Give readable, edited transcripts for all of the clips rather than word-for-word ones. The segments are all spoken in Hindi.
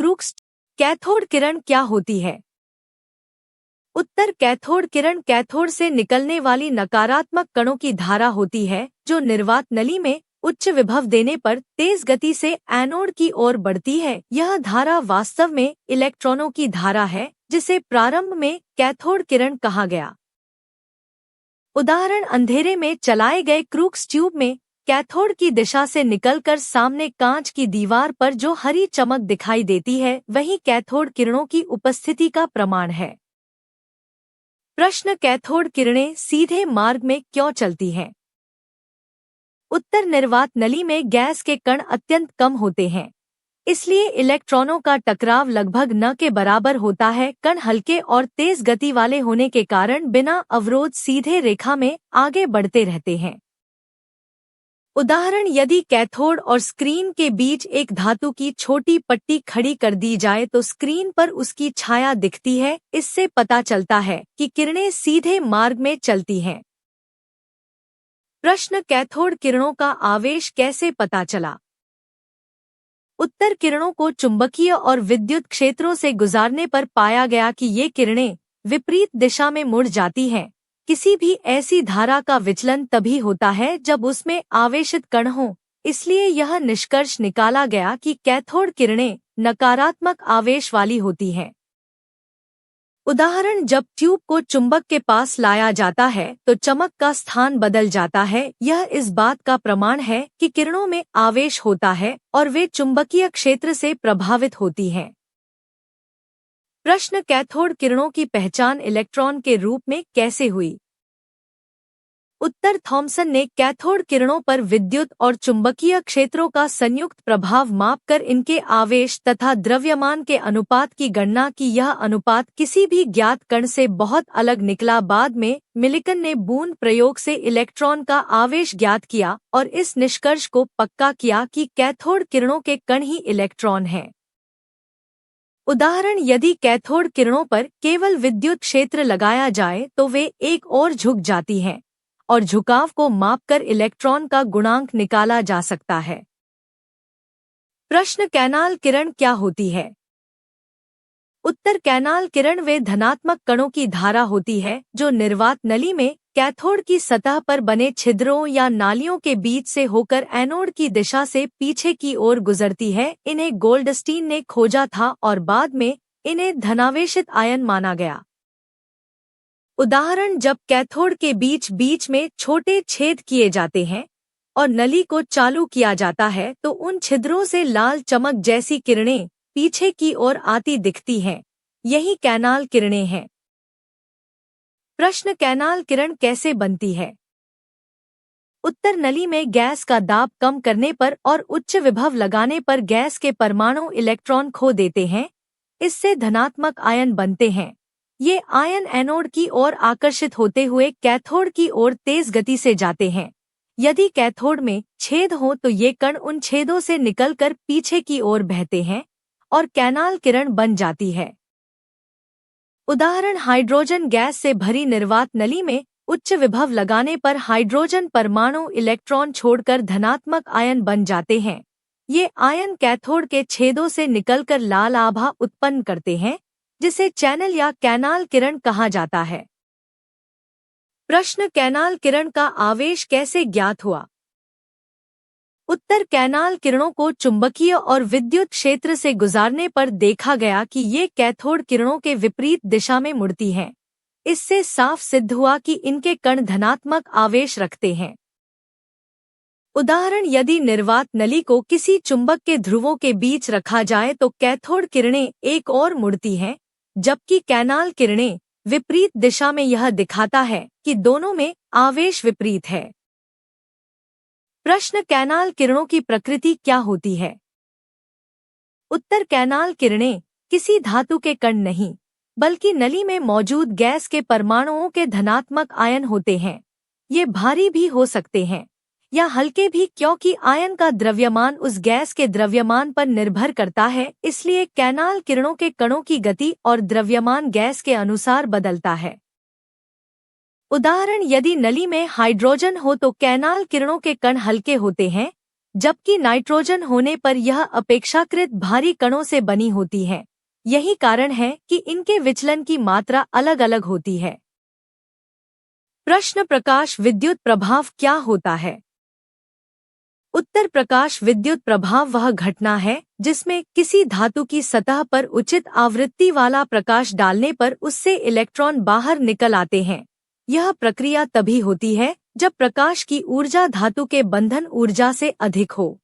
क्रूक्स। कैथोड किरण क्या होती है? उत्तर। कैथोड किरण कैथोड से निकलने वाली नकारात्मक कणों की धारा होती है जो निर्वात नली में उच्च विभव देने पर तेज गति से एनोड की ओर बढ़ती है। यह धारा वास्तव में इलेक्ट्रॉनों की धारा है, जिसे प्रारंभ में कैथोड किरण कहा गया। उदाहरण, अंधेरे में चलाए गए क्रूक्स ट्यूब में कैथोड की दिशा से निकलकर सामने कांच की दीवार पर जो हरी चमक दिखाई देती है, वही कैथोड किरणों की उपस्थिति का प्रमाण है। प्रश्न, कैथोड किरणें सीधे मार्ग में क्यों चलती हैं? उत्तर। निर्वात नली में गैस के कण अत्यंत कम होते हैं, इसलिए इलेक्ट्रॉनों का टकराव लगभग न के बराबर होता है। कण हल्के और तेज गति वाले होने के कारण बिना अवरोध सीधे रेखा में आगे बढ़ते रहते हैं। उदाहरण, यदि कैथोड और स्क्रीन के बीच एक धातु की छोटी पट्टी खड़ी कर दी जाए तो स्क्रीन पर उसकी छाया दिखती है। इससे पता चलता है कि किरणें सीधे मार्ग में चलती हैं। प्रश्न, कैथोड किरणों का आवेश कैसे पता चला? उत्तर। किरणों को चुंबकीय और विद्युत क्षेत्रों से गुजारने पर पाया गया कि ये किरणें विपरीत दिशा में मुड़ जाती हैं। किसी भी ऐसी धारा का विचलन तभी होता है जब उसमें आवेशित कण हों, इसलिए यह निष्कर्ष निकाला गया कि कैथोड किरणें नकारात्मक आवेश वाली होती हैं। उदाहरण, जब ट्यूब को चुंबक के पास लाया जाता है तो चमक का स्थान बदल जाता है। यह इस बात का प्रमाण है कि किरणों में आवेश होता है और वे चुंबकीय क्षेत्र से प्रभावित होती हैं। प्रश्न, कैथोड किरणों की पहचान इलेक्ट्रॉन के रूप में कैसे हुई? उत्तर। थॉमसन ने कैथोड किरणों पर विद्युत और चुंबकीय क्षेत्रों का संयुक्त प्रभाव मापकर इनके आवेश तथा द्रव्यमान के अनुपात की गणना की। यह अनुपात किसी भी ज्ञात कण से बहुत अलग निकला। बाद में मिलिकन ने बूंद प्रयोग से इलेक्ट्रॉन का आवेश ज्ञात किया और इस निष्कर्ष को पक्का किया कि कैथोड किरणों के कण ही इलेक्ट्रॉन हैं। उदाहरण, यदि कैथोड किरणों पर केवल विद्युत क्षेत्र लगाया जाए तो वे एक ओर झुक जाती हैं और झुकाव को मापकर इलेक्ट्रॉन का गुणांक निकाला जा सकता है। प्रश्न, कैनाल किरण क्या होती है? उत्तर। कैनाल किरण वे धनात्मक कणों की धारा होती है जो निर्वात नली में कैथोड की सतह पर बने छिद्रों या नालियों के बीच से होकर एनोड की दिशा से पीछे की ओर गुजरती है। इन्हें गोल्डस्टीन ने खोजा था और बाद में इन्हें धनावेशित आयन माना गया। उदाहरण, जब कैथोड के बीच बीच में छोटे छेद किए जाते हैं और नली को चालू किया जाता है तो उन छिद्रों से लाल चमक जैसी किरणें पीछे की ओर आती दिखती हैं। यही कैनाल किरणें हैं। प्रश्न, कैनाल किरण कैसे बनती है? उत्तर। नली में गैस का दाब कम करने पर और उच्च विभव लगाने पर गैस के परमाणु इलेक्ट्रॉन खो देते हैं। इससे धनात्मक आयन बनते हैं। ये आयन एनोड की ओर आकर्षित होते हुए कैथोड की ओर तेज गति से जाते हैं। यदि कैथोड में छेद हो तो ये कण उन छेदों से निकलकर पीछे की ओर बहते हैं और कैनाल किरण बन जाती है। उदाहरण, हाइड्रोजन गैस से भरी निर्वात नली में उच्च विभव लगाने पर हाइड्रोजन परमाणु इलेक्ट्रॉन छोड़कर धनात्मक आयन बन जाते हैं। ये आयन कैथोड के छेदों से निकलकर लाल आभा उत्पन्न करते हैं, जिसे चैनल या कैनाल किरण कहा जाता है। प्रश्न, कैनाल किरण का आवेश कैसे ज्ञात हुआ? उत्तर। कैनाल किरणों को चुंबकीय और विद्युत क्षेत्र से गुजारने पर देखा गया कि ये कैथोड किरणों के विपरीत दिशा में मुड़ती हैं। इससे साफ सिद्ध हुआ कि इनके कण धनात्मक आवेश रखते हैं। उदाहरण, यदि निर्वात नली को किसी चुंबक के ध्रुवों के बीच रखा जाए तो कैथोड किरणें एक ओर मुड़ती हैं, जबकि कैनाल किरणें विपरीत दिशा में। यह दिखाता है कि दोनों में आवेश विपरीत है। प्रश्न, कैनाल किरणों की प्रकृति क्या होती है? उत्तर। कैनाल किरणें किसी धातु के कण नहीं, बल्कि नली में मौजूद गैस के परमाणुओं के धनात्मक आयन होते हैं। ये भारी भी हो सकते हैं या हल्के भी, क्योंकि आयन का द्रव्यमान उस गैस के द्रव्यमान पर निर्भर करता है। इसलिए कैनाल किरणों के कणों की गति और द्रव्यमान गैस के अनुसार बदलता है। उदाहरण, यदि नली में हाइड्रोजन हो तो कैनाल किरणों के कण हल्के होते हैं, जबकि नाइट्रोजन होने पर यह अपेक्षाकृत भारी कणों से बनी होती है। यही कारण है कि इनके विचलन की मात्रा अलग अलग होती है। प्रश्न, प्रकाश विद्युत प्रभाव क्या होता है? उत्तर, प्रकाश विद्युत प्रभाव वह घटना है जिसमें किसी धातु की सतह पर उचित आवृत्ति वाला प्रकाश डालने पर उससे इलेक्ट्रॉन बाहर निकल आते हैं। यह प्रक्रिया तभी होती है जब प्रकाश की ऊर्जा धातु के बंधन ऊर्जा से अधिक हो।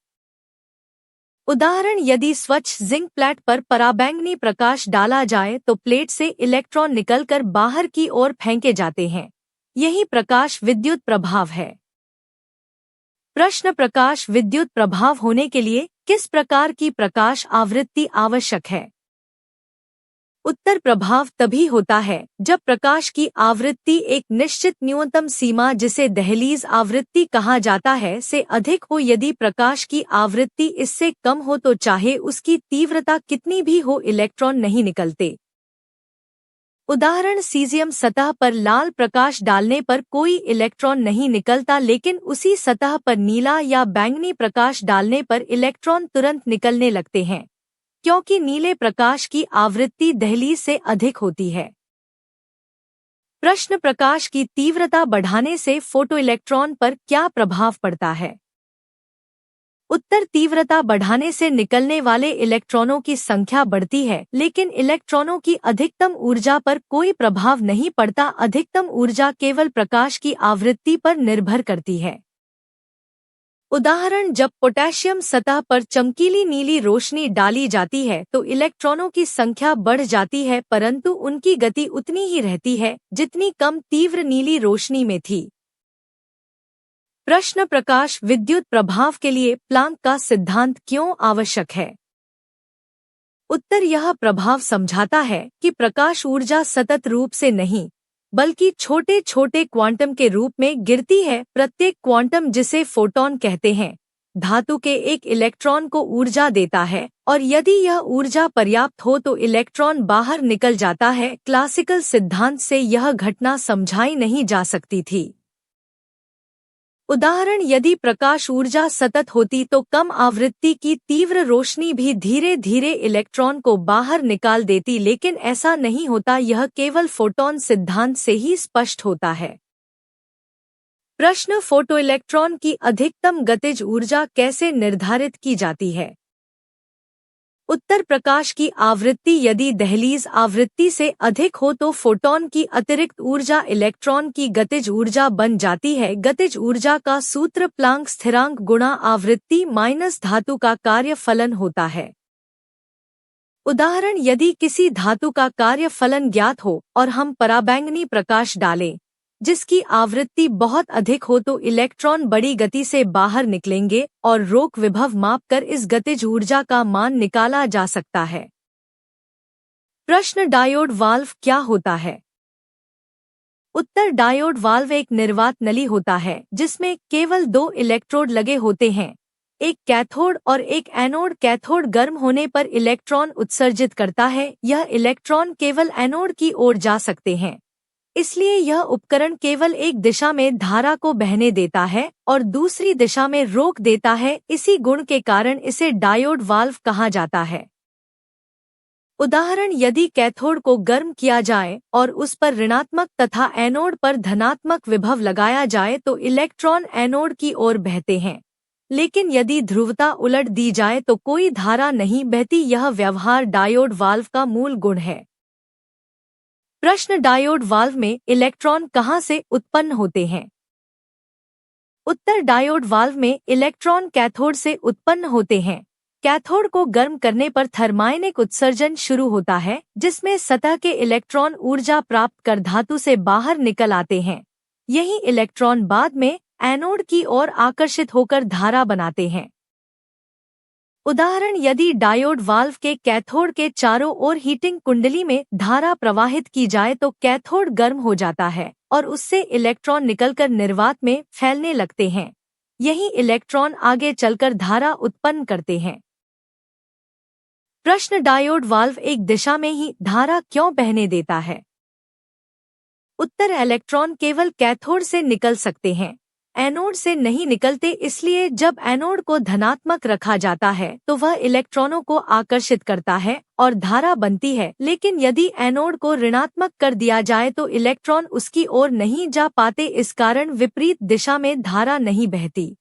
उदाहरण, यदि स्वच्छ जिंक प्लेट पर पराबैंगनी प्रकाश डाला जाए तो प्लेट से इलेक्ट्रॉन निकलकर बाहर की ओर फेंके जाते हैं। यही प्रकाश विद्युत प्रभाव है। प्रश्न, प्रकाश विद्युत प्रभाव होने के लिए किस प्रकार की प्रकाश आवृत्ति आवश्यक है? उत्तर, प्रभाव तभी होता है जब प्रकाश की आवृत्ति एक निश्चित न्यूनतम सीमा, जिसे दहलीज आवृत्ति कहा जाता है, से अधिक हो। यदि प्रकाश की आवृत्ति इससे कम हो तो चाहे उसकी तीव्रता कितनी भी हो, इलेक्ट्रॉन नहीं निकलते। उदाहरण, सीज़ियम सतह पर लाल प्रकाश डालने पर कोई इलेक्ट्रॉन नहीं निकलता, लेकिन उसी सतह पर नीला या बैंगनी प्रकाश डालने पर इलेक्ट्रॉन तुरंत निकलने लगते हैं, क्योंकि नीले प्रकाश की आवृत्ति दहलीज से अधिक होती है। प्रश्न, प्रकाश की तीव्रता बढ़ाने से फोटोइलेक्ट्रॉन पर क्या प्रभाव पड़ता है? उत्तर, तीव्रता बढ़ाने से निकलने वाले इलेक्ट्रॉनों की संख्या बढ़ती है, लेकिन इलेक्ट्रॉनों की अधिकतम ऊर्जा पर कोई प्रभाव नहीं पड़ता। अधिकतम ऊर्जा केवल प्रकाश की आवृत्ति पर निर्भर करती है। उदाहरण, जब पोटेशियम सतह पर चमकीली नीली रोशनी डाली जाती है तो इलेक्ट्रॉनों की संख्या बढ़ जाती है, परंतु उनकी गति उतनी ही रहती है जितनी कम तीव्र नीली रोशनी में थी। प्रश्न, प्रकाश विद्युत प्रभाव के लिए प्लांक का सिद्धांत क्यों आवश्यक है? उत्तर, यह प्रभाव समझाता है कि प्रकाश ऊर्जा सतत रूप से नहीं बल्कि छोटे छोटे क्वांटम के रूप में गिरती है। प्रत्येक क्वांटम, जिसे फोटॉन कहते हैं, धातु के एक इलेक्ट्रॉन को ऊर्जा देता है, और यदि यह ऊर्जा पर्याप्त हो तो इलेक्ट्रॉन बाहर निकल जाता है। क्लासिकल सिद्धांत से यह घटना समझाई नहीं जा सकती थी। उदाहरण, यदि प्रकाश ऊर्जा सतत होती तो कम आवृत्ति की तीव्र रोशनी भी धीरे धीरे इलेक्ट्रॉन को बाहर निकाल देती, लेकिन ऐसा नहीं होता। यह केवल फोटॉन सिद्धांत से ही स्पष्ट होता है। प्रश्न, फोटोइलेक्ट्रॉन की अधिकतम गतिज ऊर्जा कैसे निर्धारित की जाती है? उत्तर, प्रकाश की आवृत्ति यदि दहलीज आवृत्ति से अधिक हो तो फोटॉन की अतिरिक्त ऊर्जा इलेक्ट्रॉन की गतिज ऊर्जा बन जाती है। गतिज ऊर्जा का सूत्र प्लांक स्थिरांक गुणा आवृत्ति माइनस धातु का कार्यफलन होता है। उदाहरण, यदि किसी धातु का कार्यफलन ज्ञात हो और हम पराबैंगनी प्रकाश डालें जिसकी आवृत्ति बहुत अधिक हो तो इलेक्ट्रॉन बड़ी गति से बाहर निकलेंगे और रोक विभव मापकर इस गतिज ऊर्जा का मान निकाला जा सकता है। प्रश्न, डायोड वाल्व क्या होता है? उत्तर, डायोड वाल्व एक निर्वात नली होता है जिसमें केवल 2 इलेक्ट्रोड लगे होते हैं, एक कैथोड और एक एनोड। कैथोड गर्म होने पर इलेक्ट्रॉन उत्सर्जित करता है। यह इलेक्ट्रॉन केवल एनोड की ओर जा सकते हैं, इसलिए यह उपकरण केवल एक दिशा में धारा को बहने देता है और दूसरी दिशा में रोक देता है। इसी गुण के कारण इसे डायोड वाल्व कहा जाता है। उदाहरण, यदि कैथोड को गर्म किया जाए और उस पर ऋणात्मक तथा एनोड पर धनात्मक विभव लगाया जाए तो इलेक्ट्रॉन एनोड की ओर बहते हैं, लेकिन यदि ध्रुवता उलट दी जाए तो कोई धारा नहीं बहती। यह व्यवहार डायोड वाल्व का मूल गुण है। प्रश्न, डायोड वाल्व में इलेक्ट्रॉन कहाँ से उत्पन्न होते हैं? उत्तर, डायोड वाल्व में इलेक्ट्रॉन कैथोड से उत्पन्न होते हैं। कैथोड को गर्म करने पर थर्मायनिक उत्सर्जन शुरू होता है, जिसमें सतह के इलेक्ट्रॉन ऊर्जा प्राप्त कर धातु से बाहर निकल आते हैं। यही इलेक्ट्रॉन बाद में एनोड की ओर आकर्षित होकर धारा बनाते हैं। उदाहरण, यदि डायोड वाल्व के कैथोड के चारों ओर हीटिंग कुंडली में धारा प्रवाहित की जाए तो कैथोड गर्म हो जाता है और उससे इलेक्ट्रॉन निकलकर निर्वात में फैलने लगते हैं। यही इलेक्ट्रॉन आगे चलकर धारा उत्पन्न करते हैं। प्रश्न, डायोड वाल्व एक दिशा में ही धारा क्यों बहने देता है? उत्तर, इलेक्ट्रॉन केवल कैथोड से निकल सकते हैं। एनोड से नहीं निकलते, इसलिए जब एनोड को धनात्मक रखा जाता है तो वह इलेक्ट्रॉनों को आकर्षित करता है और धारा बनती है, लेकिन यदि एनोड को ऋणात्मक कर दिया जाए तो इलेक्ट्रॉन उसकी ओर नहीं जा पाते, इस कारण विपरीत दिशा में धारा नहीं बहती।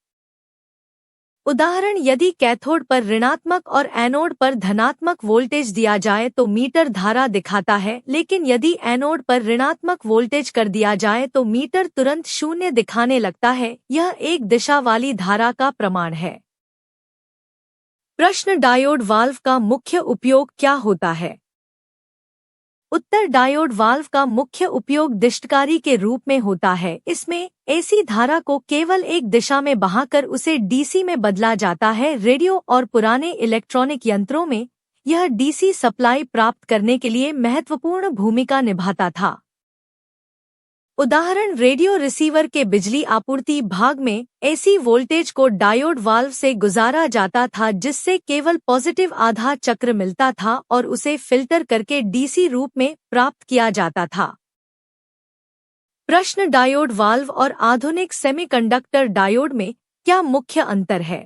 उदाहरण, यदि कैथोड पर ऋणात्मक और एनोड पर धनात्मक वोल्टेज दिया जाए तो मीटर धारा दिखाता है, लेकिन यदि एनोड पर ऋणात्मक वोल्टेज कर दिया जाए तो मीटर तुरंत शून्य दिखाने लगता है। यह एक दिशा वाली धारा का प्रमाण है। प्रश्न, डायोड वाल्व का मुख्य उपयोग क्या होता है? उत्तर, डायोड वाल्व का मुख्य उपयोग दिष्टकारी के रूप में होता है। इसमें एसी धारा को केवल एक दिशा में बहाकर उसे डीसी में बदला जाता है। रेडियो और पुराने इलेक्ट्रॉनिक यंत्रों में यह डीसी सप्लाई प्राप्त करने के लिए महत्वपूर्ण भूमिका निभाता था। उदाहरण, रेडियो रिसीवर के बिजली आपूर्ति भाग में एसी वोल्टेज को डायोड वाल्व से गुजारा जाता था, जिससे केवल पॉजिटिव आधा चक्र मिलता था और उसे फिल्टर करके डीसी रूप में प्राप्त किया जाता था। प्रश्न, डायोड वाल्व और आधुनिक सेमीकंडक्टर डायोड में क्या मुख्य अंतर है?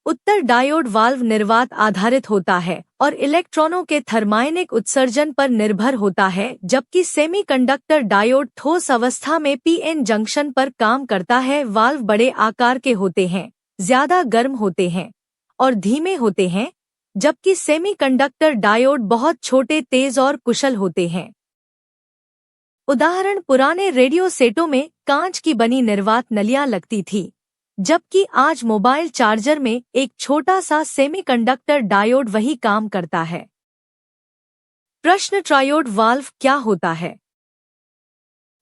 उत्तर, डायोड वाल्व निर्वात आधारित होता है और इलेक्ट्रॉनों के थर्मायनिक उत्सर्जन पर निर्भर होता है, जबकि सेमीकंडक्टर डायोड ठोस अवस्था में पीएन जंक्शन पर काम करता है। वाल्व बड़े आकार के होते हैं, ज्यादा गर्म होते हैं और धीमे होते हैं, जबकि सेमीकंडक्टर डायोड बहुत छोटे, तेज और कुशल होते हैं। उदाहरण, पुराने रेडियो सेटों में कांच की बनी निर्वात नलियां लगती थी, जबकि आज मोबाइल चार्जर में एक छोटा सा सेमीकंडक्टर डायोड वही काम करता है। प्रश्न, ट्रायोड वाल्व क्या होता है?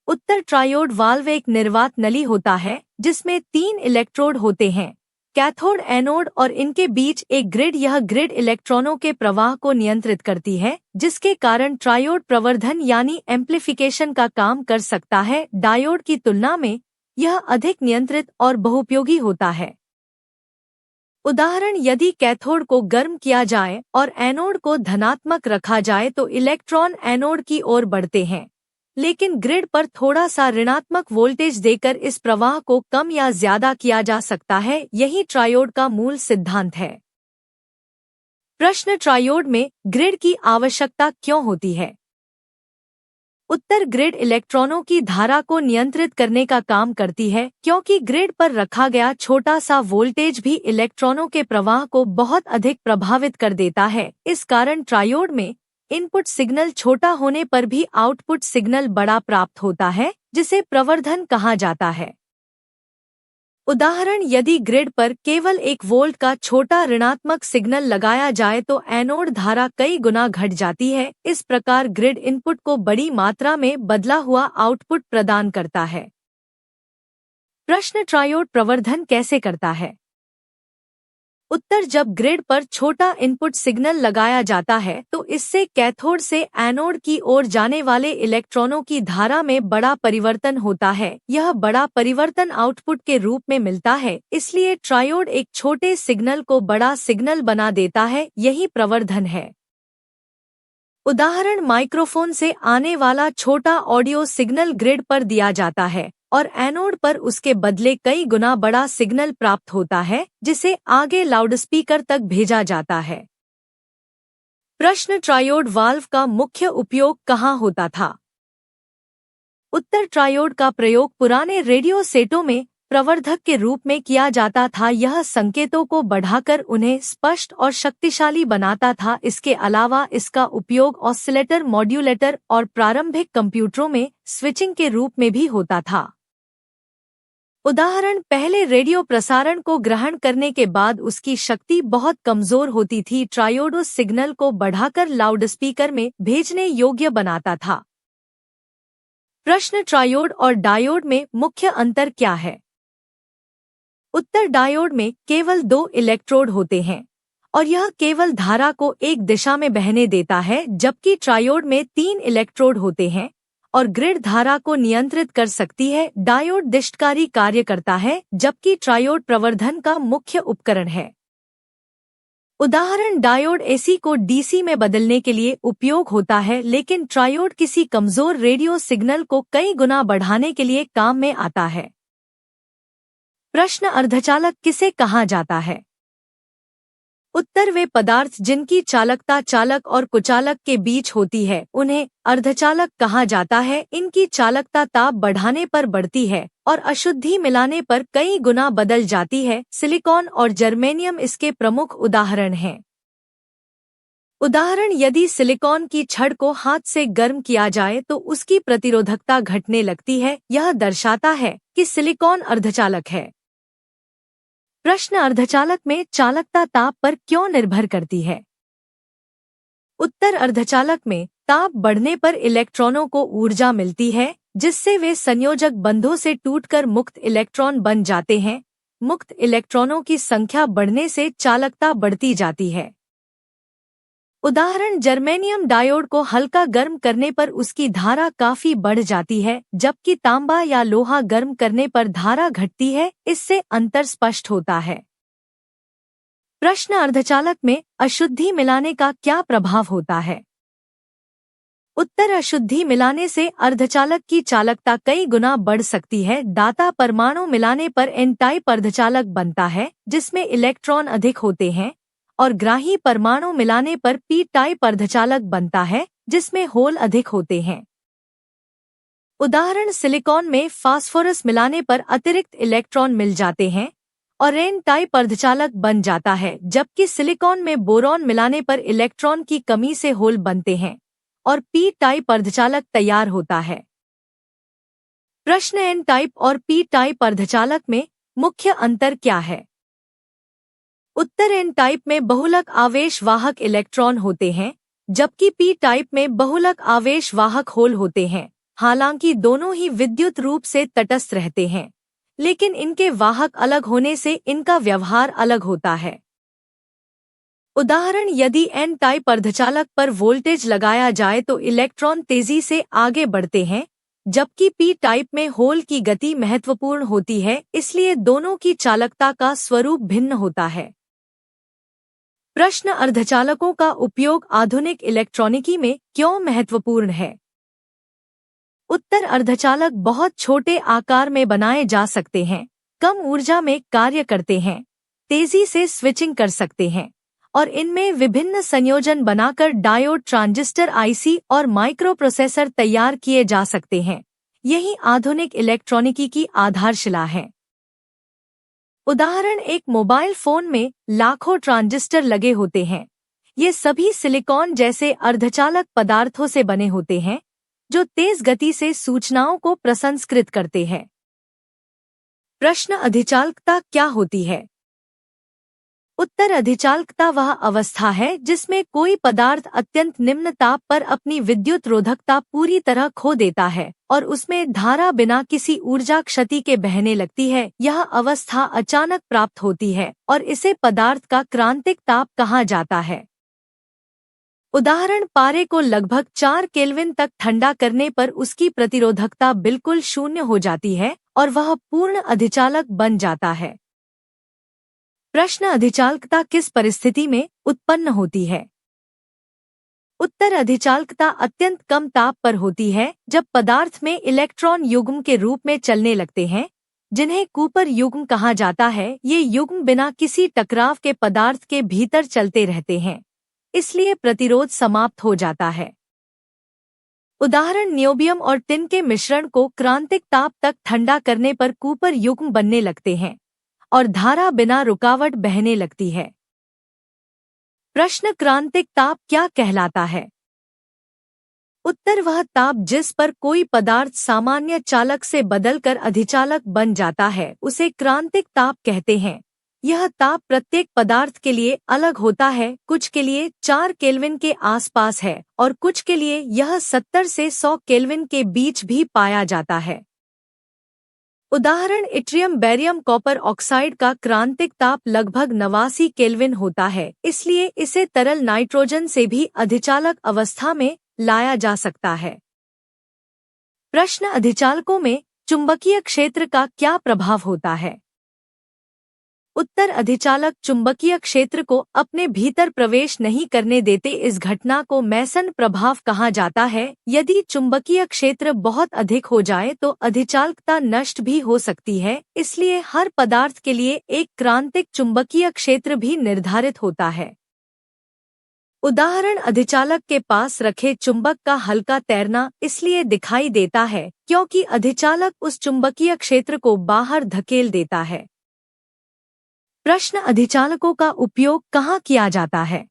उत्तर, ट्रायोड वाल्व एक निर्वात नली होता है जिसमें 3 इलेक्ट्रोड होते हैं, कैथोड, एनोड और इनके बीच एक ग्रिड। यह ग्रिड इलेक्ट्रॉनों के प्रवाह को नियंत्रित करती है, जिसके कारण ट्रायोड प्रवर्धन यानी एम्प्लीफिकेशन का काम कर सकता है। डायोड की तुलना में यह अधिक नियंत्रित और बहुउपयोगी होता है। उदाहरण, यदि कैथोड को गर्म किया जाए और एनोड को धनात्मक रखा जाए तो इलेक्ट्रॉन एनोड की ओर बढ़ते हैं, लेकिन ग्रिड पर थोड़ा सा ऋणात्मक वोल्टेज देकर इस प्रवाह को कम या ज्यादा किया जा सकता है। यही ट्रायोड का मूल सिद्धांत है। प्रश्न, ट्रायोड में ग्रिड की आवश्यकता क्यों होती है? उत्तर, ग्रिड इलेक्ट्रॉनों की धारा को नियंत्रित करने का काम करती है, क्योंकि ग्रिड पर रखा गया छोटा सा वोल्टेज भी इलेक्ट्रॉनों के प्रवाह को बहुत अधिक प्रभावित कर देता है। इस कारण ट्रायोड में इनपुट सिग्नल छोटा होने पर भी आउटपुट सिग्नल बड़ा प्राप्त होता है, जिसे प्रवर्धन कहा जाता है। उदाहरण, यदि ग्रिड पर केवल 1 वोल्ट का छोटा ऋणात्मक सिग्नल लगाया जाए तो एनोड धारा कई गुना घट जाती है। इस प्रकार ग्रिड इनपुट को बड़ी मात्रा में बदला हुआ आउटपुट प्रदान करता है। प्रश्न, ट्रायोड प्रवर्धन कैसे करता है? उत्तर, जब ग्रिड पर छोटा इनपुट सिग्नल लगाया जाता है तो इससे कैथोड से एनोड की ओर जाने वाले इलेक्ट्रॉनों की धारा में बड़ा परिवर्तन होता है। यह बड़ा परिवर्तन आउटपुट के रूप में मिलता है, इसलिए ट्रायोड एक छोटे सिग्नल को बड़ा सिग्नल बना देता है। यही प्रवर्धन है। उदाहरण, माइक्रोफोन से आने वाला छोटा ऑडियो सिग्नल ग्रिड पर दिया जाता है और एनोड पर उसके बदले कई गुना बड़ा सिग्नल प्राप्त होता है, जिसे आगे लाउडस्पीकर तक भेजा जाता है। प्रश्न, ट्रायोड वाल्व का मुख्य उपयोग कहाँ होता था? उत्तर, ट्रायोड का प्रयोग पुराने रेडियो सेटों में प्रवर्धक के रूप में किया जाता था। यह संकेतों को बढ़ाकर उन्हें स्पष्ट और शक्तिशाली बनाता था। इसके अलावा इसका उपयोग ऑसिलेटर, मॉड्यूलेटर और प्रारंभिक कंप्यूटरों में स्विचिंग के रूप में भी होता था। उदाहरण, पहले रेडियो प्रसारण को ग्रहण करने के बाद उसकी शक्ति बहुत कमजोर होती थी। ट्रायोड उस सिग्नल को बढ़ाकर लाउडस्पीकर में भेजने योग्य बनाता था। प्रश्न, ट्रायोड और डायोड में मुख्य अंतर क्या है? उत्तर, डायोड में केवल 2 इलेक्ट्रोड होते हैं और यह केवल धारा को एक दिशा में बहने देता है, जबकि ट्रायोड में 3 इलेक्ट्रोड होते हैं और ग्रिड धारा को नियंत्रित कर सकती है। डायोड दिष्टकारी कार्य करता है, जबकि ट्रायोड प्रवर्धन का मुख्य उपकरण है। उदाहरण, डायोड एसी को डीसी में बदलने के लिए उपयोग होता है, लेकिन ट्रायोड किसी कमजोर रेडियो सिग्नल को कई गुना बढ़ाने के लिए काम में आता है। प्रश्न अर्धचालक किसे कहा जाता है? उत्तर वे पदार्थ जिनकी चालकता चालक और कुचालक के बीच होती है उन्हें अर्धचालक कहा जाता है। इनकी चालकता ताप बढ़ाने पर बढ़ती है और अशुद्धि मिलाने पर कई गुना बदल जाती है। सिलिकॉन और जर्मेनियम इसके प्रमुख उदाहरण हैं। उदाहरण, यदि सिलिकॉन की छड़ को हाथ से गर्म किया जाए तो उसकी प्रतिरोधकता घटने लगती है। यह दर्शाता है कि सिलिकॉन अर्धचालक है। प्रश्न अर्धचालक में चालकता ताप पर क्यों निर्भर करती है? उत्तर, अर्धचालक में ताप बढ़ने पर इलेक्ट्रॉनों को ऊर्जा मिलती है जिससे वे संयोजक बंधों से टूटकर मुक्त इलेक्ट्रॉन बन जाते हैं। मुक्त इलेक्ट्रॉनों की संख्या बढ़ने से चालकता बढ़ती जाती है। उदाहरण, जर्मेनियम डायोड को हल्का गर्म करने पर उसकी धारा काफी बढ़ जाती है जबकि तांबा या लोहा गर्म करने पर धारा घटती है। इससे अंतर स्पष्ट होता है। प्रश्न अर्धचालक में अशुद्धि मिलाने का क्या प्रभाव होता है? उत्तर, अशुद्धि मिलाने से अर्धचालक की चालकता कई गुना बढ़ सकती है। दाता परमाणु मिलाने पर एन टाइप अर्धचालक बनता है जिसमें इलेक्ट्रॉन अधिक होते हैं और ग्राही परमाणु मिलाने पर पी टाइप अर्धचालक बनता है जिसमें होल अधिक होते हैं। उदाहरण, सिलिकॉन में फास्फोरस मिलाने पर अतिरिक्त इलेक्ट्रॉन मिल जाते हैं और एन टाइप अर्धचालक बन जाता है जबकि सिलिकॉन में बोरॉन मिलाने पर इलेक्ट्रॉन की कमी से होल बनते हैं और पी टाइप अर्धचालक तैयार होता है। प्रश्न, एन टाइप और पी टाइप अर्धचालक में मुख्य अंतर क्या है? उत्तर, एन टाइप में बहुलक आवेश वाहक इलेक्ट्रॉन होते हैं जबकि पी टाइप में बहुलक आवेश वाहक होल होते हैं। हालांकि दोनों ही विद्युत रूप से तटस्थ रहते हैं लेकिन इनके वाहक अलग होने से इनका व्यवहार अलग होता है। उदाहरण, यदि एन टाइप अर्धचालक पर वोल्टेज लगाया जाए तो इलेक्ट्रॉन तेजी से आगे बढ़ते हैं जबकि पी टाइप में होल की गति महत्वपूर्ण होती है, इसलिए दोनों की चालकता का स्वरूप भिन्न होता है। प्रश्न, अर्धचालकों का उपयोग आधुनिक इलेक्ट्रॉनिकी में क्यों महत्वपूर्ण है? उत्तर, अर्धचालक बहुत छोटे आकार में बनाए जा सकते हैं, कम ऊर्जा में कार्य करते हैं, तेजी से स्विचिंग कर सकते हैं और इनमें विभिन्न संयोजन बनाकर डायोड, ट्रांजिस्टर, आईसी और माइक्रोप्रोसेसर तैयार किए जा सकते हैं। यही आधुनिक इलेक्ट्रॉनिकी की आधारशिला है। उदाहरण, एक मोबाइल फोन में लाखों ट्रांजिस्टर लगे होते हैं। ये सभी सिलिकॉन जैसे अर्धचालक पदार्थों से बने होते हैं जो तेज गति से सूचनाओं को प्रसंस्कृत करते हैं। प्रश्न, अधिचालकता क्या होती है? उत्तर, अधिचालकता वह अवस्था है जिसमें कोई पदार्थ अत्यंत निम्न ताप पर अपनी विद्युत रोधकता पूरी तरह खो देता है और उसमें धारा बिना किसी ऊर्जा क्षति के बहने लगती है। यह अवस्था अचानक प्राप्त होती है और इसे पदार्थ का क्रांतिक ताप कहा जाता है। उदाहरण, पारे को लगभग 4 केल्विन तक ठंडा करने पर उसकी प्रतिरोधकता बिल्कुल शून्य हो जाती है और वह पूर्ण अधिचालक बन जाता है। प्रश्न, अधिचालकता किस परिस्थिति में उत्पन्न होती है? उत्तर, अधिचालकता अत्यंत कम ताप पर होती है जब पदार्थ में इलेक्ट्रॉन युग्म के रूप में चलने लगते हैं जिन्हें कूपर युग्म कहा जाता है। ये युग्म बिना किसी टकराव के पदार्थ के भीतर चलते रहते हैं, इसलिए प्रतिरोध समाप्त हो जाता है। उदाहरण, नियोबियम और टिन के मिश्रण को क्रांतिक ताप तक ठंडा करने पर कूपर युग्म बनने लगते हैं और धारा बिना रुकावट बहने लगती है। प्रश्न, क्रांतिक ताप क्या कहलाता है? उत्तर, वह ताप जिस पर कोई पदार्थ सामान्य चालक से बदलकर अधिचालक बन जाता है उसे क्रांतिक ताप कहते हैं। यह ताप प्रत्येक पदार्थ के लिए अलग होता है। कुछ के लिए 4 केल्विन के आसपास है और कुछ के लिए यह 70 से 100 केल्विन के बीच भी पाया जाता है। उदाहरण, इट्रियम, बेरियम, कॉपर ऑक्साइड का क्रांतिक ताप लगभग 89 केल्विन होता है, इसलिए इसे तरल नाइट्रोजन से भी अधिचालक अवस्था में लाया जा सकता है। प्रश्न, अधिचालकों में चुंबकीय क्षेत्र का क्या प्रभाव होता है? उत्तर अधिचालक चुंबकीय क्षेत्र को अपने भीतर प्रवेश नहीं करने देते। इस घटना को मेसन प्रभाव कहा जाता है। यदि चुंबकीय क्षेत्र बहुत अधिक हो जाए तो अधिचालकता नष्ट भी हो सकती है। इसलिए हर पदार्थ के लिए एक क्रांतिक चुंबकीय क्षेत्र भी निर्धारित होता है। उदाहरण, अधिचालक के पास रखे चुंबक का हल्का तैरना इसलिए दिखाई देता है क्योंकि अधिचालक उस चुंबकीय क्षेत्र को बाहर धकेल देता है। प्रश्न, अधिचालकों का उपयोग कहाँ किया जाता है?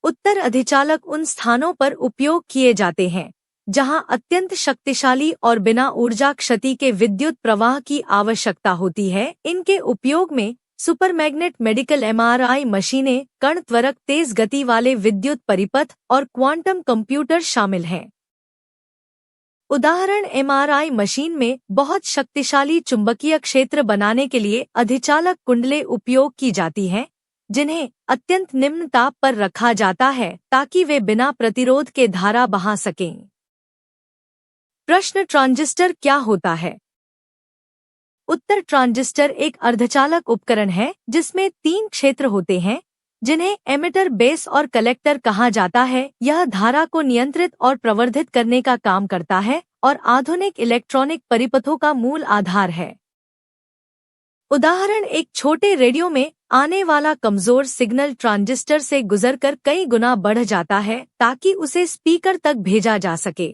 उत्तर, अधिचालक उन स्थानों पर उपयोग किए जाते हैं जहां अत्यंत शक्तिशाली और बिना ऊर्जा क्षति के विद्युत प्रवाह की आवश्यकता होती है। इनके उपयोग में सुपरमैग्नेट, मेडिकल एमआरआई मशीनें, कण त्वरक, तेज गति वाले विद्युत परिपथ और क्वांटम कंप्यूटर शामिल हैं। उदाहरण, एमआरआई मशीन में बहुत शक्तिशाली चुंबकीय क्षेत्र बनाने के लिए अधिचालक कुंडलें उपयोग की जाती हैं, जिन्हें अत्यंत निम्न ताप पर रखा जाता है ताकि वे बिना प्रतिरोध के धारा बहा सकें। प्रश्न, ट्रांजिस्टर क्या होता है? उत्तर, ट्रांजिस्टर एक अर्धचालक उपकरण है जिसमें 3 क्षेत्र होते हैं जिन्हें एमिटर, बेस और कलेक्टर कहा जाता है। यह धारा को नियंत्रित और प्रवर्धित करने का काम करता है और आधुनिक इलेक्ट्रॉनिक परिपथों का मूल आधार है। उदाहरण, एक छोटे रेडियो में आने वाला कमजोर सिग्नल ट्रांजिस्टर से गुजरकर कई गुना बढ़ जाता है ताकि उसे स्पीकर तक भेजा जा सके।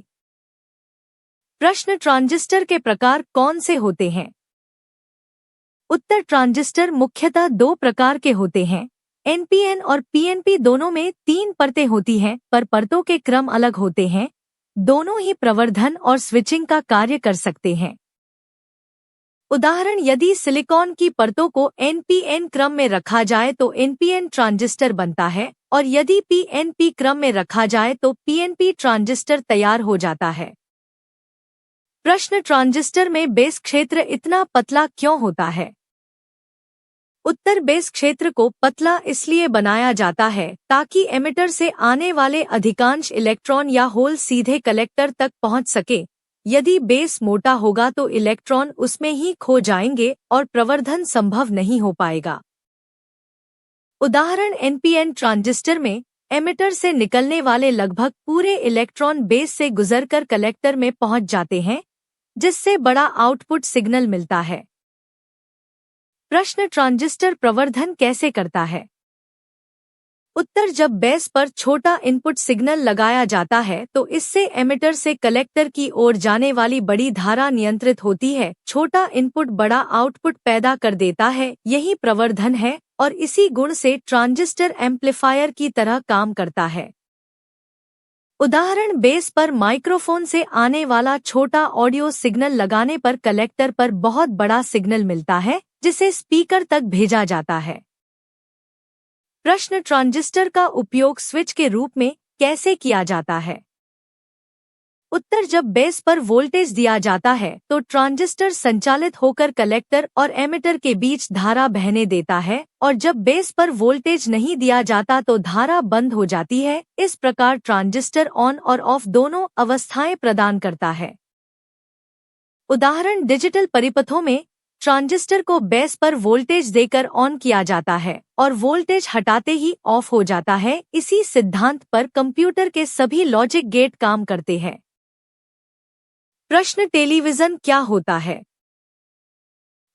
प्रश्न, ट्रांजिस्टर के प्रकार कौन से होते हैं? उत्तर, ट्रांजिस्टर मुख्यतः 2 प्रकार के होते हैं। एनपीएन और पीएनपी दोनों में 3 परतें होती हैं, पर परतों के क्रम अलग होते हैं। दोनों ही प्रवर्धन और स्विचिंग का कार्य कर सकते हैं। उदाहरण, यदि सिलिकॉन की परतों को एनपीएन क्रम में रखा जाए तो एनपीएन ट्रांजिस्टर बनता है और यदि पीएनपी क्रम में रखा जाए तो पीएनपी ट्रांजिस्टर तैयार हो जाता है। प्रश्न, ट्रांजिस्टर में बेस क्षेत्र इतना पतला क्यों होता है? उत्तर, बेस क्षेत्र को पतला इसलिए बनाया जाता है ताकि एमिटर से आने वाले अधिकांश इलेक्ट्रॉन या होल सीधे कलेक्टर तक पहुंच सके। यदि बेस मोटा होगा तो इलेक्ट्रॉन उसमें ही खो जाएंगे और प्रवर्धन संभव नहीं हो पाएगा। उदाहरण, एनपीएन ट्रांजिस्टर में एमिटर से निकलने वाले लगभग पूरे इलेक्ट्रॉन बेस से गुजरकर कलेक्टर में पहुंच जाते हैं, जिससे बड़ा आउटपुट सिग्नल मिलता है। प्रश्न, ट्रांजिस्टर प्रवर्धन कैसे करता है? उत्तर, जब बेस पर छोटा इनपुट सिग्नल लगाया जाता है तो इससे एमिटर से कलेक्टर की ओर जाने वाली बड़ी धारा नियंत्रित होती है। छोटा इनपुट बड़ा आउटपुट पैदा कर देता है, यही प्रवर्धन है और इसी गुण से ट्रांजिस्टर एम्पलीफायर की तरह काम करता है। उदाहरण, बेस पर माइक्रोफोन से आने वाला छोटा ऑडियो सिग्नल लगाने पर कलेक्टर पर बहुत बड़ा सिग्नल मिलता है जिसे स्पीकर तक भेजा जाता है। प्रश्न, ट्रांजिस्टर का उपयोग स्विच के रूप में कैसे किया जाता है? उत्तर, जब बेस पर वोल्टेज दिया जाता है तो ट्रांजिस्टर संचालित होकर कलेक्टर और एमिटर के बीच धारा बहने देता है और जब बेस पर वोल्टेज नहीं दिया जाता तो धारा बंद हो जाती है। इस प्रकार ट्रांजिस्टर ऑन और ऑफ दोनों अवस्थाएं प्रदान करता है। उदाहरण, डिजिटल परिपथों में ट्रांजिस्टर को बेस पर वोल्टेज देकर ऑन किया जाता है और वोल्टेज हटाते ही ऑफ हो जाता है। इसी सिद्धांत पर कंप्यूटर के सभी लॉजिक गेट काम करते हैं। प्रश्न, टेलीविजन क्या होता है?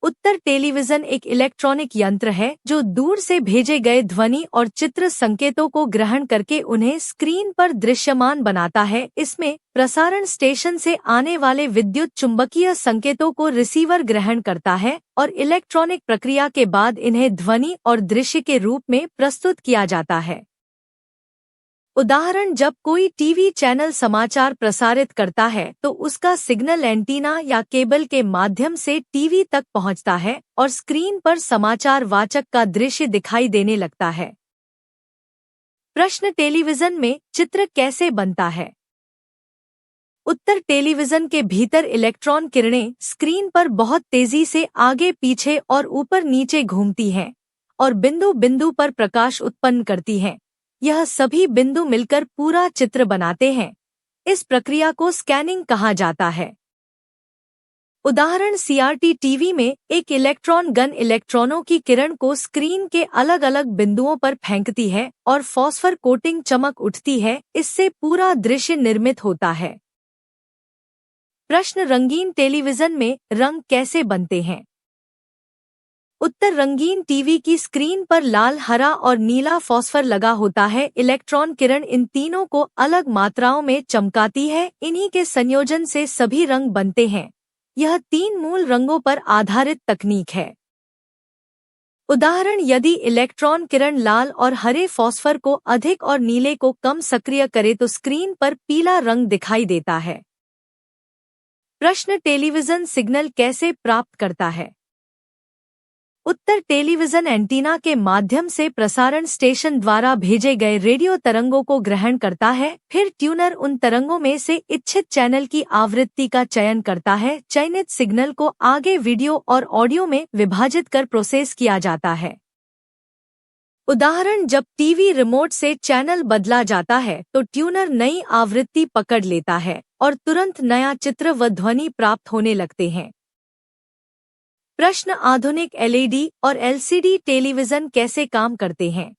उत्तर, टेलीविजन एक इलेक्ट्रॉनिक यंत्र है जो दूर से भेजे गए ध्वनि और चित्र संकेतों को ग्रहण करके उन्हें स्क्रीन पर दृश्यमान बनाता है। इसमें प्रसारण स्टेशन से आने वाले विद्युत चुंबकीय संकेतों को रिसीवर ग्रहण करता है और इलेक्ट्रॉनिक प्रक्रिया के बाद इन्हें ध्वनि और दृश्य के रूप में प्रस्तुत किया जाता है। उदाहरण, जब कोई टीवी चैनल समाचार प्रसारित करता है तो उसका सिग्नल एंटीना या केबल के माध्यम से टीवी तक पहुंचता है और स्क्रीन पर समाचार वाचक का दृश्य दिखाई देने लगता है। प्रश्न, टेलीविजन में चित्र कैसे बनता है? उत्तर, टेलीविजन के भीतर इलेक्ट्रॉन किरणें स्क्रीन पर बहुत तेजी से आगे पीछे और ऊपर नीचे घूमती हैं और बिंदु बिंदु पर प्रकाश उत्पन्न करती हैं। यह सभी बिंदु मिलकर पूरा चित्र बनाते हैं। इस प्रक्रिया को स्कैनिंग कहा जाता है। उदाहरण सीआरटी टीवी में एक इलेक्ट्रॉन गन इलेक्ट्रॉनों की किरण को स्क्रीन के अलग अलग बिंदुओं पर फेंकती है और फॉस्फर कोटिंग चमक उठती है, इससे पूरा दृश्य निर्मित होता है। प्रश्न, रंगीन टेलीविजन में रंग कैसे बनते हैं? उत्तर, रंगीन टीवी की स्क्रीन पर लाल, हरा और नीला फॉस्फर लगा होता है। इलेक्ट्रॉन किरण इन तीनों को अलग मात्राओं में चमकाती है, इन्हीं के संयोजन से सभी रंग बनते हैं। यह 3 मूल रंगों पर आधारित तकनीक है। उदाहरण, यदि इलेक्ट्रॉन किरण लाल और हरे फॉस्फर को अधिक और नीले को कम सक्रिय करे तो स्क्रीन पर पीला रंग दिखाई देता है। प्रश्न, टेलीविजन सिग्नल कैसे प्राप्त करता है? उत्तर, टेलीविजन एंटीना के माध्यम से प्रसारण स्टेशन द्वारा भेजे गए रेडियो तरंगों को ग्रहण करता है, फिर ट्यूनर उन तरंगों में से इच्छित चैनल की आवृत्ति का चयन करता है। चयनित सिग्नल को आगे वीडियो और ऑडियो में विभाजित कर प्रोसेस किया जाता है। उदाहरण, जब टीवी रिमोट से चैनल बदला जाता है तो ट्यूनर नई आवृत्ति पकड़ लेता है और तुरंत नया चित्र व ध्वनि प्राप्त होने लगते हैं। प्रश्न, आधुनिक एलईडी और एलसीडी टेलीविजन कैसे काम करते हैं?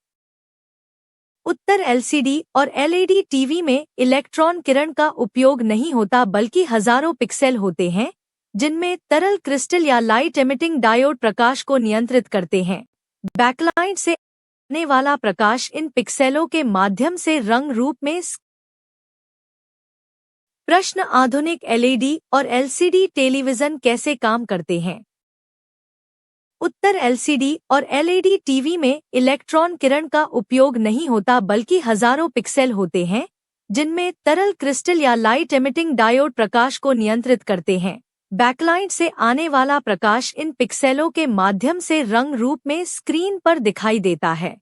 उत्तर, एलसीडी और एलईडी टीवी में इलेक्ट्रॉन किरण का उपयोग नहीं होता बल्कि हजारों पिक्सेल होते हैं, जिनमें तरल क्रिस्टल या लाइट एमिटिंग डायोड प्रकाश को नियंत्रित करते हैं। बैकलाइट से आने वाला प्रकाश इन पिक्सेलों के माध्यम से रंग रूप में। प्रश्न, आधुनिक एलईडी और एलसीडी टेलीविजन कैसे काम करते हैं? उत्तर, एलसीडी और एलईडी टीवी में इलेक्ट्रॉन किरण का उपयोग नहीं होता बल्कि हजारों पिक्सेल होते हैं, जिनमें तरल क्रिस्टल या लाइट एमिटिंग डायोड प्रकाश को नियंत्रित करते हैं। बैकलाइट से आने वाला प्रकाश इन पिक्सेलों के माध्यम से रंग रूप में स्क्रीन पर दिखाई देता है।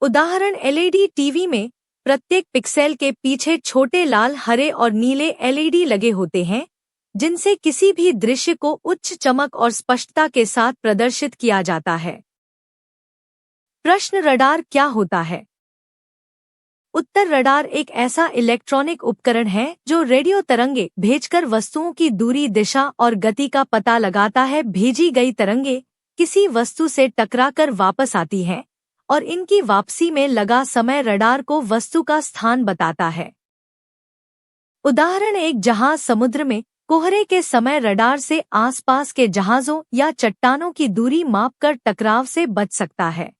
उदाहरण, एलईडी टीवी में प्रत्येक पिक्सेल के पीछे छोटे लाल, हरे और नीले एलईडी लगे होते हैं, जिनसे किसी भी दृश्य को उच्च चमक और स्पष्टता के साथ प्रदर्शित किया जाता है। प्रश्न, रडार क्या होता है? उत्तर, रडार एक ऐसा इलेक्ट्रॉनिक उपकरण है जो रेडियो तरंगे भेजकर वस्तुओं की दूरी, दिशा और गति का पता लगाता है। भेजी गई तरंगे किसी वस्तु से टकराकर वापस आती हैं और इनकी वापसी में लगा समय रडार को वस्तु का स्थान बताता है। उदाहरण, एक जहाज समुद्र में कोहरे के समय रडार से आसपास के जहाजों या चट्टानों की दूरी मापकर टकराव से बच सकता है।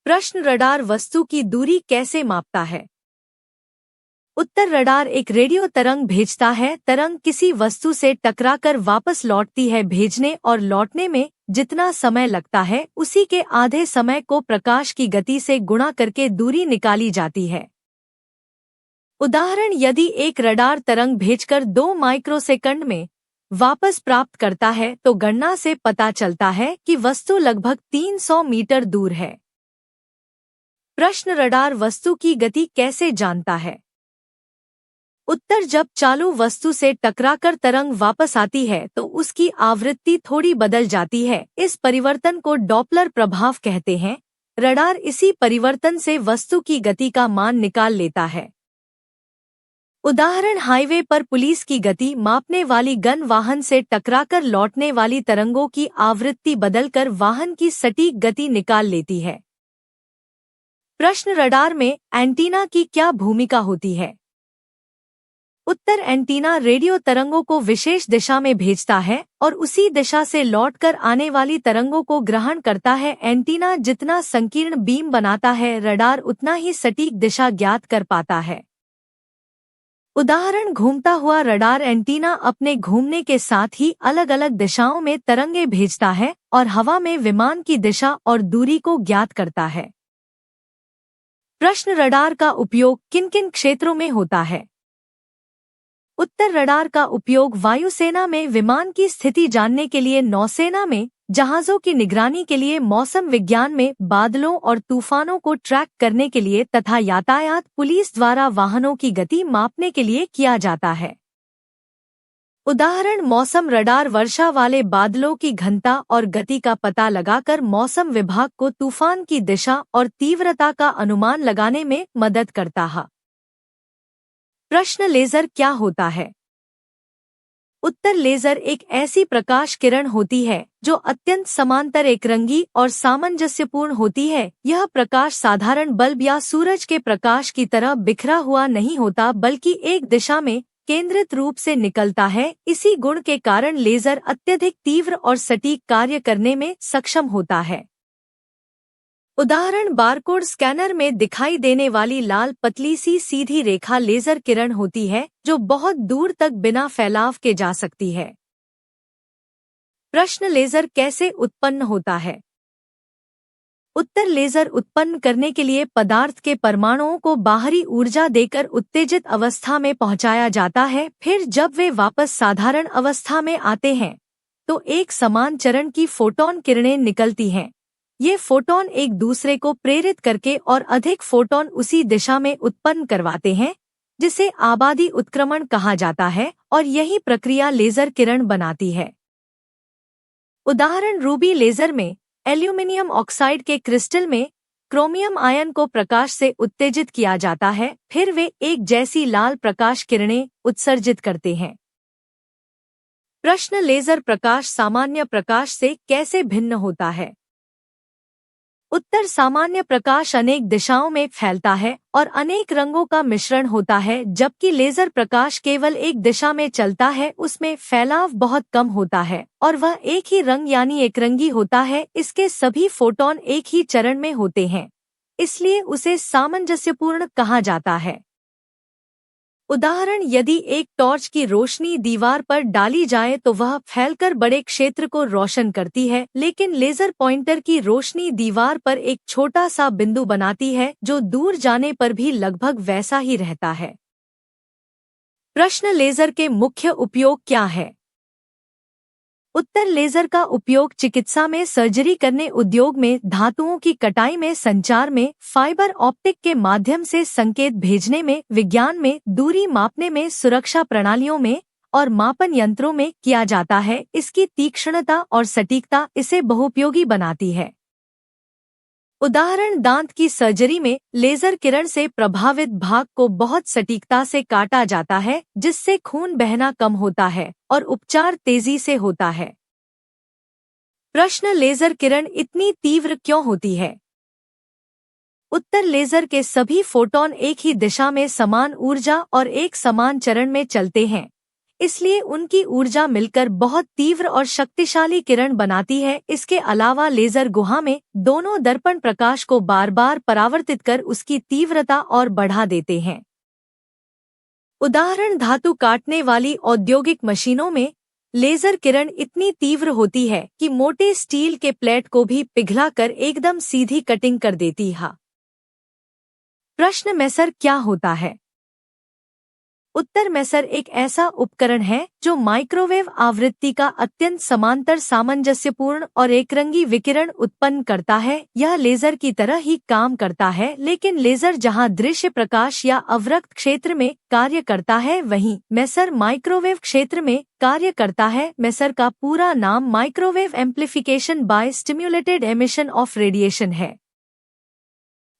प्रश्न, रडार वस्तु की दूरी कैसे मापता है? उत्तर, रडार एक रेडियो तरंग भेजता है। तरंग किसी वस्तु से टकराकर वापस लौटती है। भेजने और लौटने में जितना समय लगता है, उसी के आधे समय को प्रकाश की गति से गुणा करके दूरी निकाली जाती है। उदाहरण, यदि एक रडार तरंग भेजकर 2 माइक्रोसेकंड में वापस प्राप्त करता है तो गणना से पता चलता है कि वस्तु लगभग 300 मीटर दूर है। प्रश्न, रडार वस्तु की गति कैसे जानता है? उत्तर, जब चालू वस्तु से टकराकर तरंग वापस आती है तो उसकी आवृत्ति थोड़ी बदल जाती है। इस परिवर्तन को डॉपलर प्रभाव कहते हैं। रडार इसी परिवर्तन से वस्तु की गति का मान निकाल लेता है। उदाहरण, हाईवे पर पुलिस की गति मापने वाली गन वाहन से टकराकर लौटने वाली तरंगों की आवृत्ति बदलकर वाहन की सटीक गति निकाल लेती है। प्रश्न, रडार में एंटीना की क्या भूमिका होती है? उत्तर, एंटीना रेडियो तरंगों को विशेष दिशा में भेजता है और उसी दिशा से लौटकर आने वाली तरंगों को ग्रहण करता है। एंटीना जितना संकीर्ण बीम बनाता है, रडार उतना ही सटीक दिशा ज्ञात कर पाता है। उदाहरण, घूमता हुआ रडार एंटीना अपने घूमने के साथ ही अलग अलग दिशाओं में तरंगे भेजता है और हवा में विमान की दिशा और दूरी को ज्ञात करता है। प्रश्न, रडार का उपयोग किन किन क्षेत्रों में होता है? उत्तर, रडार का उपयोग वायुसेना में विमान की स्थिति जानने के लिए, नौसेना में जहाजों की निगरानी के लिए, मौसम विज्ञान में बादलों और तूफानों को ट्रैक करने के लिए तथा यातायात पुलिस द्वारा वाहनों की गति मापने के लिए किया जाता है। उदाहरण, मौसम रडार वर्षा वाले बादलों की घनता और गति का पता लगाकर मौसम विभाग को तूफान की दिशा और तीव्रता का अनुमान लगाने में मदद करता है। प्रश्न, लेजर क्या होता है? उत्तर लेजर एक ऐसी प्रकाश किरण होती है जो अत्यंत समांतर एकरंगी और सामंजस्यपूर्ण होती है। यह प्रकाश साधारण बल्ब या सूरज के प्रकाश की तरह बिखरा हुआ नहीं होता, बल्कि एक दिशा में केंद्रित रूप से निकलता है। इसी गुण के कारण लेजर अत्यधिक तीव्र और सटीक कार्य करने में सक्षम होता है। उदाहरण बारकोड स्कैनर में दिखाई देने वाली लाल पतली सी सीधी रेखा लेजर किरण होती है जो बहुत दूर तक बिना फैलाव के जा सकती है। प्रश्न, लेजर कैसे उत्पन्न होता है? उत्तर लेजर उत्पन्न करने के लिए पदार्थ के परमाणुओं को बाहरी ऊर्जा देकर उत्तेजित अवस्था में पहुंचाया जाता है। फिर जब वे वापस साधारण अवस्था में आते हैं तो एक समान चरण की फोटॉन किरणें निकलती हैं। ये फोटॉन एक दूसरे को प्रेरित करके और अधिक फोटॉन उसी दिशा में उत्पन्न करवाते हैं, जिसे आबादी उत्क्रमण कहा जाता है, और यही प्रक्रिया लेजर किरण बनाती है। उदाहरण रूबी लेजर में एल्यूमिनियम ऑक्साइड के क्रिस्टल में क्रोमियम आयन को प्रकाश से उत्तेजित किया जाता है, फिर वे एक जैसी लाल प्रकाश किरणें उत्सर्जित करते हैं। प्रश्न, लेजर प्रकाश सामान्य प्रकाश से कैसे भिन्न होता है? उत्तर, सामान्य प्रकाश अनेक दिशाओं में फैलता है और अनेक रंगों का मिश्रण होता है, जबकि लेजर प्रकाश केवल एक दिशा में चलता है। उसमें फैलाव बहुत कम होता है और वह एक ही रंग यानी एकरंगी होता है। इसके सभी फोटॉन एक ही चरण में होते हैं, इसलिए उसे सामंजस्यपूर्ण कहा जाता है। उदाहरण, यदि एक टॉर्च की रोशनी दीवार पर डाली जाए तो वह फैलकर बड़े क्षेत्र को रोशन करती है, लेकिन लेजर पॉइंटर की रोशनी दीवार पर एक छोटा सा बिंदु बनाती है जो दूर जाने पर भी लगभग वैसा ही रहता है। प्रश्न, लेजर के मुख्य उपयोग क्या है? उत्तर, लेजर का उपयोग चिकित्सा में, सर्जरी करने, उद्योग में, धातुओं की कटाई में, संचार में, फाइबर ऑप्टिक के माध्यम से संकेत भेजने में, विज्ञान में, दूरी मापने में, सुरक्षा प्रणालियों में और मापन यंत्रों में किया जाता है। इसकी तीक्ष्णता और सटीकता इसे बहुउपयोगी बनाती है। उदाहरण, दांत की सर्जरी में लेजर किरण से प्रभावित भाग को बहुत सटीकता से काटा जाता है, जिससे खून बहना कम होता है और उपचार तेजी से होता है। प्रश्न, लेजर किरण इतनी तीव्र क्यों होती है? उत्तर, लेजर के सभी फोटॉन एक ही दिशा में समान ऊर्जा और एक समान चरण में चलते हैं, इसलिए उनकी ऊर्जा मिलकर बहुत तीव्र और शक्तिशाली किरण बनाती है। इसके अलावा लेजर गुहा में दोनों दर्पण प्रकाश को बार बार परावर्तित कर उसकी तीव्रता और बढ़ा देते हैं। उदाहरण, धातु काटने वाली औद्योगिक मशीनों में लेजर किरण इतनी तीव्र होती है कि मोटे स्टील के प्लेट को भी पिघलाकर एकदम सीधी कटिंग कर देती है। प्रश्न, मेसर क्या होता है? उत्तर, मेसर एक ऐसा उपकरण है जो माइक्रोवेव आवृत्ति का अत्यंत समांतर, सामंजस्यपूर्ण और एकरंगी विकिरण उत्पन्न करता है। यह लेजर की तरह ही काम करता है, लेकिन लेजर जहां दृश्य प्रकाश या अवरक्त क्षेत्र में कार्य करता है, वहीं मेसर माइक्रोवेव क्षेत्र में कार्य करता है। मेसर का पूरा नाम microwave amplification by stimulated emission of radiation है।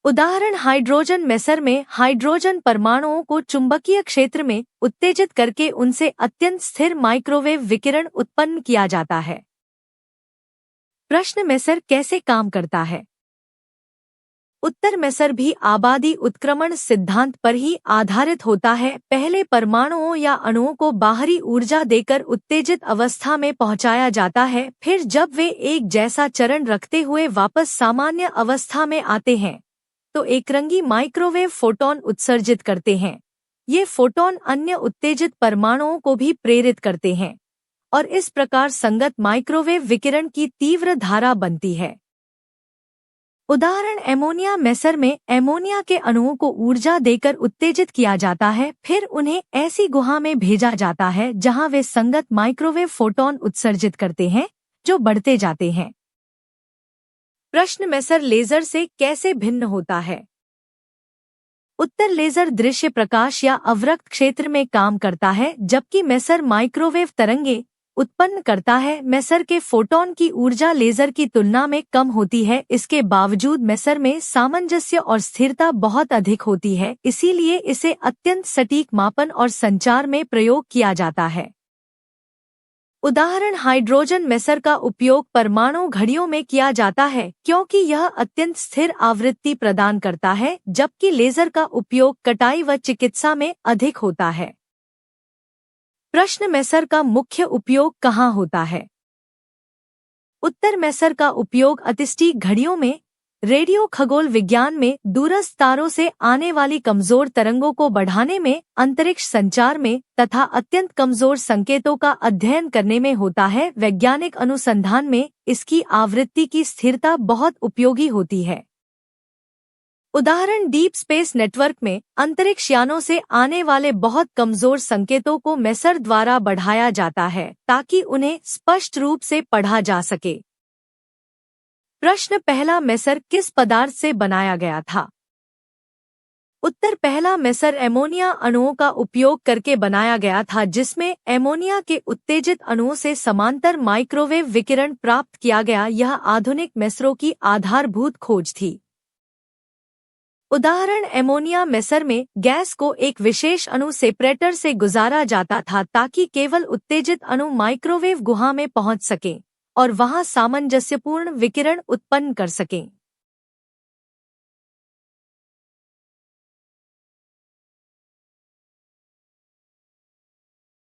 उदाहरण, हाइड्रोजन मेसर में हाइड्रोजन परमाणुओं को चुंबकीय क्षेत्र में उत्तेजित करके उनसे अत्यंत स्थिर माइक्रोवेव विकिरण उत्पन्न किया जाता है। प्रश्न, मेसर कैसे काम करता है? उत्तर, मेसर भी आबादी उत्क्रमण सिद्धांत पर ही आधारित होता है। पहले परमाणुओं या अणुओं को बाहरी ऊर्जा देकर उत्तेजित अवस्था में पहुंचाया जाता है, फिर जब वे एक जैसा चरण रखते हुए वापस सामान्य अवस्था में आते हैं तो एकरंगी माइक्रोवेव फोटॉन उत्सर्जित करते हैं। ये फोटॉन अन्य उत्तेजित परमाणुओं को भी प्रेरित करते हैं और इस प्रकार संगत माइक्रोवेव विकिरण की तीव्र धारा बनती है। उदाहरण, एमोनिया मेसर में एमोनिया के अणुओं को ऊर्जा देकर उत्तेजित किया जाता है, फिर उन्हें ऐसी गुहा में भेजा जाता है जहां वे संगत माइक्रोवेव फोटॉन उत्सर्जित करते हैं जो बढ़ते जाते हैं। प्रश्न, मेसर लेजर से कैसे भिन्न होता है? उत्तर, लेजर दृश्य प्रकाश या अवरक्त क्षेत्र में काम करता है, जबकि मेसर माइक्रोवेव तरंगे उत्पन्न करता है। मेसर के फोटॉन की ऊर्जा लेजर की तुलना में कम होती है। इसके बावजूद मेसर में सामंजस्य और स्थिरता बहुत अधिक होती है, इसीलिए इसे अत्यंत सटीक मापन और संचार में प्रयोग किया जाता है। उदाहरण हाइड्रोजन मेसर का उपयोग परमाणु घड़ियों में किया जाता है क्योंकि यह अत्यंत स्थिर आवृत्ति प्रदान करता है, जबकि लेजर का उपयोग कटाई व चिकित्सा में अधिक होता है। प्रश्न, मेसर का मुख्य उपयोग कहाँ होता है? उत्तर, मेसर का उपयोग अंतरिक्ष घड़ियों में, रेडियो खगोल विज्ञान में, दूरस्थ तारों से आने वाली कमजोर तरंगों को बढ़ाने में, अंतरिक्ष संचार में तथा अत्यंत कमजोर संकेतों का अध्ययन करने में होता है। वैज्ञानिक अनुसंधान में इसकी आवृत्ति की स्थिरता बहुत उपयोगी होती है। उदाहरण, डीप स्पेस नेटवर्क में अंतरिक्ष यानों से आने वाले बहुत कमजोर संकेतों को मेसर द्वारा बढ़ाया जाता है ताकि उन्हें स्पष्ट रूप से पढ़ा जा सके। प्रश्न, पहला मेसर किस पदार्थ से बनाया गया था? उत्तर, पहला मेसर एमोनिया अणुओं का उपयोग करके बनाया गया था, जिसमें एमोनिया के उत्तेजित अणुओं से समांतर माइक्रोवेव विकिरण प्राप्त किया गया। यह आधुनिक मेसरों की आधारभूत खोज थी। उदाहरण, एमोनिया मेसर में गैस को एक विशेष अणु सेपरेटर से गुजारा जाता था ताकि केवल उत्तेजित अणु माइक्रोवेव गुहा में पहुंच सकें और वहां सामंजस्यपूर्ण विकिरण उत्पन्न कर सकें।